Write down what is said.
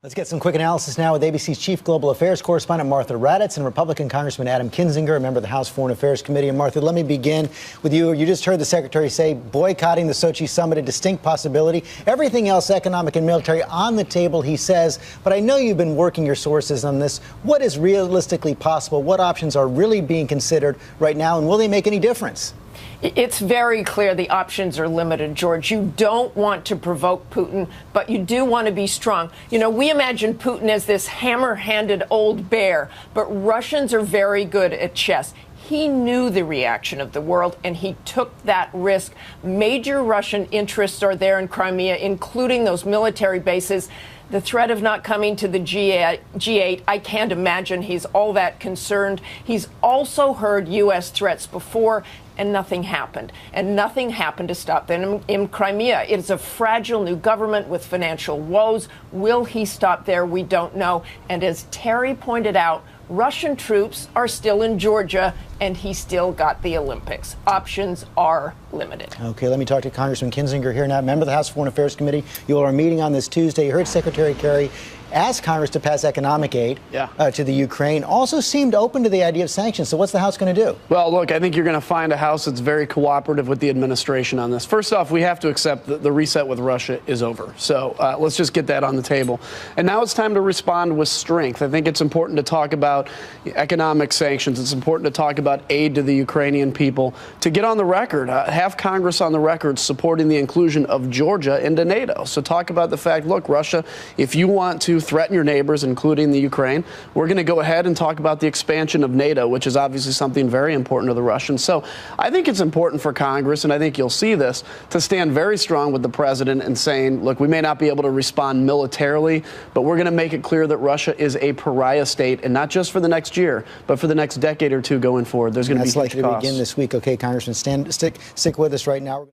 Let's get some quick analysis now with ABC's chief global affairs correspondent Martha Raddatz and Republican Congressman Adam Kinzinger, a member of the House Foreign Affairs Committee. And Martha, let me begin with you. You just heard the secretary say boycotting the Sochi summit a distinct possibility. Everything else, economic and military, on the table, he says. But I know you've been working your sources on this. What is realistically possible? What options are really being considered right now? And will they make any difference? It's very clear the options are limited, George. You don't want to provoke Putin, but you do want to be strong. You know, we imagine Putin as this hammer-handed old bear, but Russians are very good at chess. He knew the reaction of the world, and he took that risk. Major Russian interests are there in Crimea, including those military bases. The threat of not coming to the G8, I can't imagine he's all that concerned. He's also heard U.S. threats before, and nothing happened. And nothing happened to stop them in Crimea. It is a fragile new government with financial woes. Will he stop there? We don't know. And as Terry pointed out, Russian troops are still in Georgia, and he still got the Olympics. Options are limited. Okay, let me talk to Congressman Kinzinger here now, member of the House Foreign Affairs Committee. You all are meeting on this Tuesday. You heard Secretary Kerry ask Congress to pass economic aid to the Ukraine. Also seemed open to the idea of sanctions. So what's the House going to do? Well, look, I think you're going to find a House that's very cooperative with the administration on this. First off, we have to accept that the reset with Russia is over. So let's just get that on the table. And now it's time to respond with strength. I think it's important to talk about economic sanctions. It's important to talk about aid to the Ukrainian people, to get on the record, have Congress on the record supporting the inclusion of Georgia into NATO. So talk about the fact, look, Russia, if you want to threaten your neighbors, including the Ukraine, we're going to go ahead and talk about the expansion of NATO, which is obviously something very important to the Russians. So I think it's important for Congress, and I think you'll see this, to stand very strong with the president and saying, look, we may not be able to respond militarily, but we're going to make it clear that Russia is a pariah state, and not just for the next year, but for the next decade or two going forward. There's going to be huge costs. That's likely to begin this week. Okay, Congressman, stick with us right now.